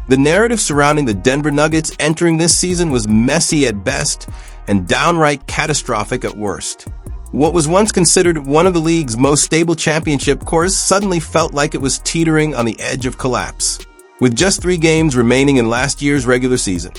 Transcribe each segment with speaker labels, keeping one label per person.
Speaker 1: The narrative surrounding the Denver Nuggets entering this season was messy at best and downright catastrophic at worst. What was once considered one of the league's most stable championship cores suddenly felt like it was teetering on the edge of collapse. With just 3 games remaining in last year's regular season,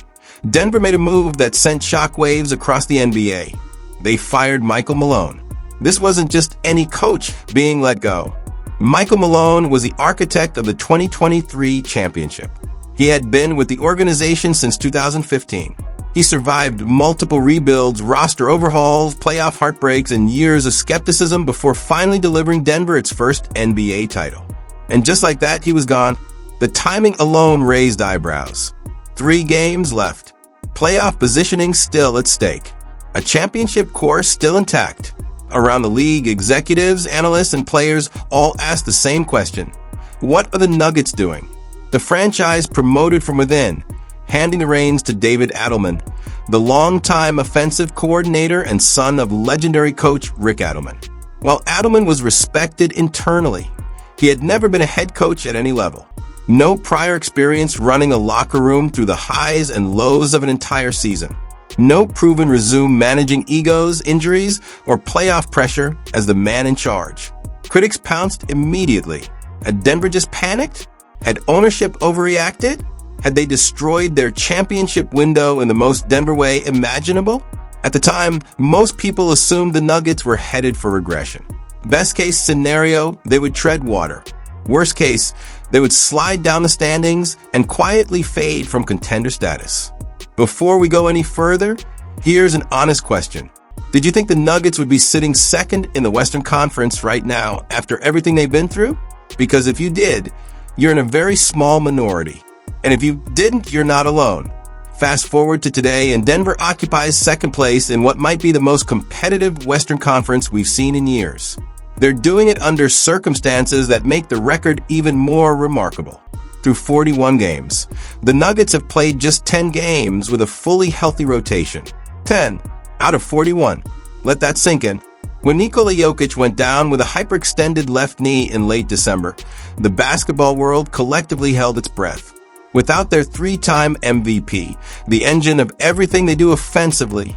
Speaker 1: Denver made a move that sent shockwaves across the NBA. They fired Michael Malone. This wasn't just any coach being let go. Michael Malone was the architect of the 2023 championship. He had been with the organization since 2015. He survived multiple rebuilds, roster overhauls, playoff heartbreaks, and years of skepticism before finally delivering Denver its first NBA title. And just like that, he was gone. The timing alone raised eyebrows. 3 games left. Playoff positioning still at stake. A championship core still intact. Around the league, executives, analysts, and players all asked the same question. What are the Nuggets doing? The franchise promoted from within, handing the reins to David Adelman, the longtime offensive coordinator and son of legendary coach Rick Adelman. While Adelman was respected internally, he had never been a head coach at any level. No prior experience running a locker room through the highs and lows of an entire season. No proven resume managing egos, injuries, or playoff pressure as the man in charge. Critics pounced immediately. Had Denver just panicked? Had ownership overreacted? Had they destroyed their championship window in the most Denver way imaginable? At the time, most people assumed the Nuggets were headed for regression. Best case scenario, they would tread water. Worst case, they would slide down the standings and quietly fade from contender status. Before we go any further, here's an honest question. Did you think the Nuggets would be sitting second in the Western Conference right now after everything they've been through? Because if you did, you're in a very small minority. And if you didn't, you're not alone. Fast forward to today, and Denver occupies second place in what might be the most competitive Western Conference we've seen in years. They're doing it under circumstances that make the record even more remarkable. Through 41 games, the Nuggets have played just 10 games with a fully healthy rotation. 10 out of 41. Let that sink in. When Nikola Jokic went down with a hyperextended left knee in late December, the basketball world collectively held its breath. Without their 3-time MVP, the engine of everything they do offensively,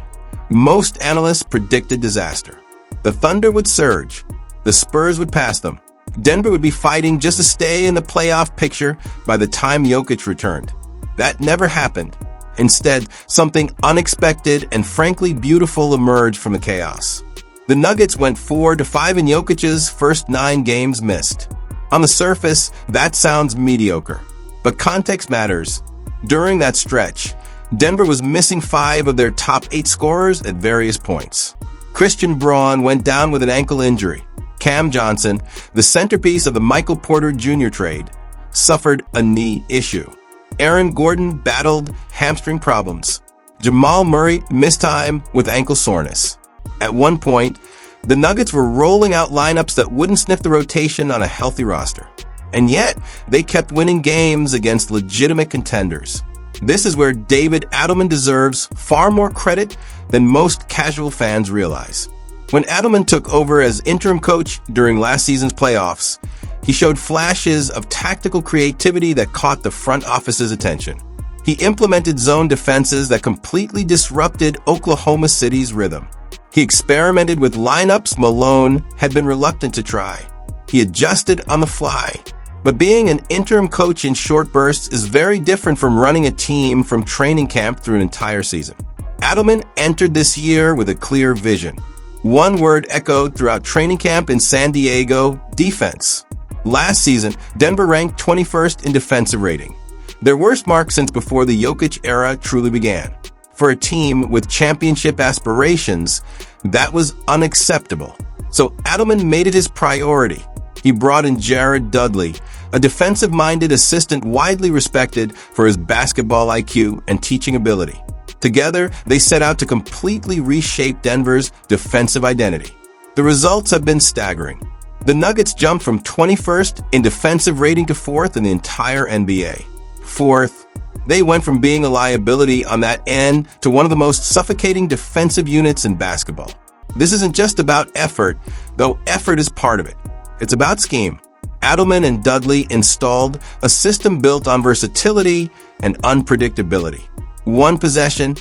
Speaker 1: most analysts predicted disaster. The Thunder would surge. The Spurs would pass them. Denver would be fighting just to stay in the playoff picture by the time Jokic returned. That never happened. Instead, something unexpected and frankly beautiful emerged from the chaos. The Nuggets went 4-5 in Jokic's first 9 games missed. On the surface, that sounds mediocre. But context matters. During that stretch, Denver was missing 5 of their top 8 scorers at various points. Christian Braun went down with an ankle injury. Cam Johnson, the centerpiece of the Michael Porter Jr. trade, suffered a knee issue. Aaron Gordon battled hamstring problems. Jamal Murray missed time with ankle soreness. At one point, the Nuggets were rolling out lineups that wouldn't sniff the rotation on a healthy roster. And yet, they kept winning games against legitimate contenders. This is where David Adelman deserves far more credit than most casual fans realize. When Adelman took over as interim coach during last season's playoffs, he showed flashes of tactical creativity that caught the front office's attention. He implemented zone defenses that completely disrupted Oklahoma City's rhythm. He experimented with lineups Malone had been reluctant to try. He adjusted on the fly. But being an interim coach in short bursts is very different from running a team from training camp through an entire season. Adelman entered this year with a clear vision. One word echoed throughout training camp in San Diego: defense. Last season, Denver ranked 21st in defensive rating, their worst mark since before the Jokic era truly began. For a team with championship aspirations, that was unacceptable. So Adelman made it his priority. He brought in Jared Dudley, a defensive-minded assistant widely respected for his basketball IQ and teaching ability. Together, they set out to completely reshape Denver's defensive identity. The results have been staggering. The Nuggets jumped from 21st in defensive rating to 4th in the entire NBA. 4th, they went from being a liability on that end to one of the most suffocating defensive units in basketball. This isn't just about effort, though effort is part of it. It's about scheme. Adelman and Dudley installed a system built on versatility and unpredictability. One possession,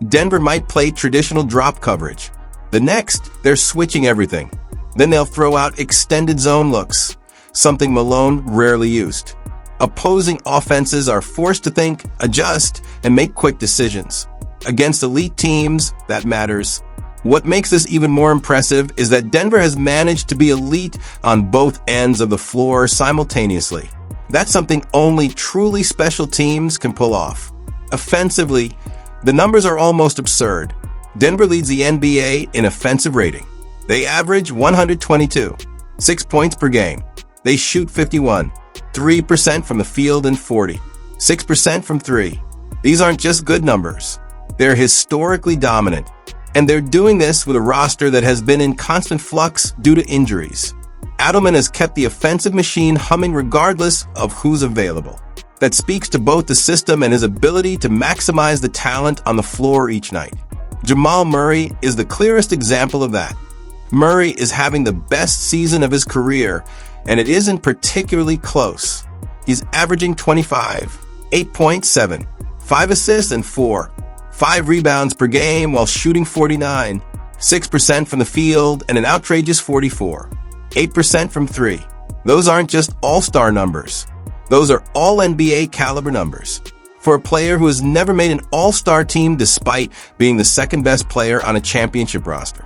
Speaker 1: Denver might play traditional drop coverage. The next, they're switching everything. Then they'll throw out extended zone looks, something Malone rarely used. Opposing offenses are forced to think, adjust, and make quick decisions. Against elite teams, that matters. What makes this even more impressive is that Denver has managed to be elite on both ends of the floor simultaneously. That's something only truly special teams can pull off. Offensively, the numbers are almost absurd. Denver leads the NBA in offensive rating. They average 122, 6 points per game. They shoot 51, 3% from the field and 40, 6% from three. These aren't just good numbers. They're historically dominant. And they're doing this with a roster that has been in constant flux due to injuries. Adelman has kept the offensive machine humming regardless of who's available. That speaks to both the system and his ability to maximize the talent on the floor each night. Jamal Murray is the clearest example of that. Murray is having the best season of his career, and it isn't particularly close. He's averaging 25, 8.7, 5 assists and 5 rebounds per game while shooting 49, 6% from the field and an outrageous 44, 8% from three. Those aren't just all-star numbers. Those are all NBA caliber numbers. For a player who has never made an all-star team despite being the second best player on a championship roster.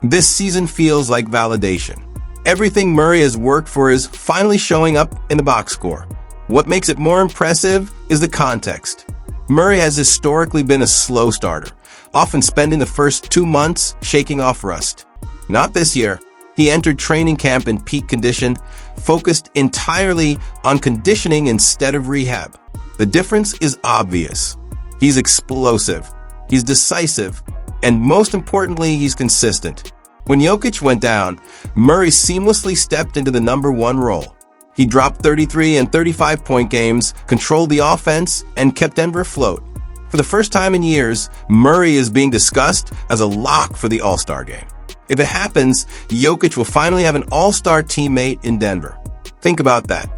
Speaker 1: This season feels like validation. Everything Murray has worked for is finally showing up in the box score. What makes it more impressive is the context. Murray has historically been a slow starter, often spending the first 2 months shaking off rust. Not this year. He entered training camp in peak condition, focused entirely on conditioning instead of rehab. The difference is obvious. He's explosive, he's decisive, and most importantly, he's consistent. When Jokic went down, Murray seamlessly stepped into the number one role. He dropped 33 and 35-point games, controlled the offense, and kept Denver afloat. For the first time in years, Murray is being discussed as a lock for the All-Star game. If it happens, Jokic will finally have an All-Star teammate in Denver. Think about that.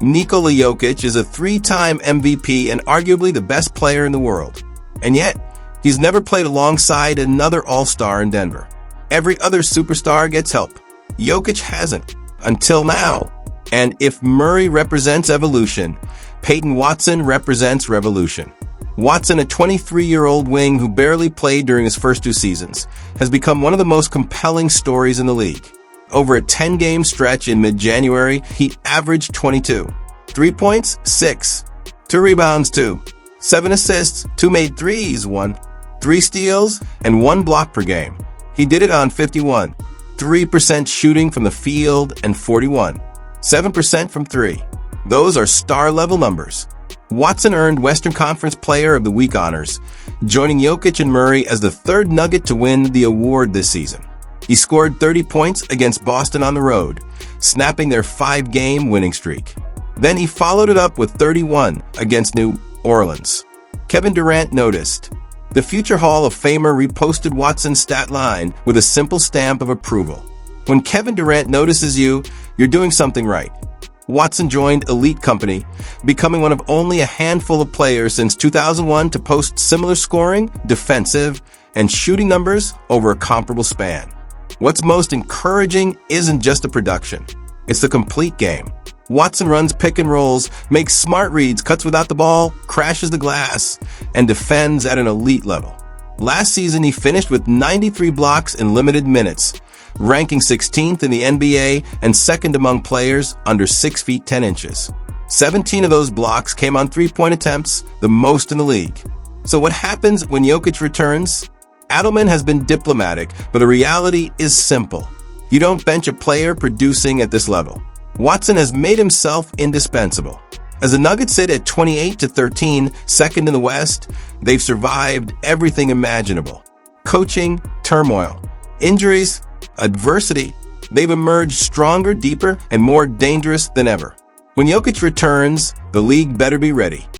Speaker 1: Nikola Jokic is a 3-time MVP and arguably the best player in the world. And yet, he's never played alongside another All-Star in Denver. Every other superstar gets help. Jokic hasn't, until now. And if Murray represents evolution, Peyton Watson represents revolution. Watson, a 23-year-old wing who barely played during his first 2 seasons, has become one of the most compelling stories in the league. Over a 10-game stretch in mid-January, he averaged 22. 3 points, 6. 2 rebounds, 2. 7 assists, 2 made threes, 1. 3 steals, and 1 block per game. He did it on 51. 3% shooting from the field and 41. 7% from 3. Those are star-level numbers. Watson earned Western Conference Player of the Week honors, joining Jokic and Murray as the third Nugget to win the award this season. He scored 30 points against Boston on the road, snapping their 5-game winning streak. Then he followed it up with 31 against New Orleans. Kevin Durant noticed. The future Hall of Famer reposted Watson's stat line with a simple stamp of approval. When Kevin Durant notices you, you're doing something right. Watson joined elite company, becoming one of only a handful of players since 2001 to post similar scoring, defensive, and shooting numbers over a comparable span. What's most encouraging isn't just the production. It's the complete game. Watson runs pick and rolls, makes smart reads, cuts without the ball, crashes the glass, and defends at an elite level. Last season, he finished with 93 blocks in limited minutes, ranking 16th in the NBA and second among players under 6 feet 10 inches. 17 of those blocks came on 3-point attempts, the most in the league. So what happens when Jokic returns? Adelman has been diplomatic, but the reality is simple. You don't bench a player producing at this level. Watson has made himself indispensable. As the Nuggets sit at 28-13, second in the West, they've survived everything imaginable. Coaching, turmoil, injuries, adversity. They've emerged stronger, deeper, and more dangerous than ever. When Jokic returns, the league better be ready.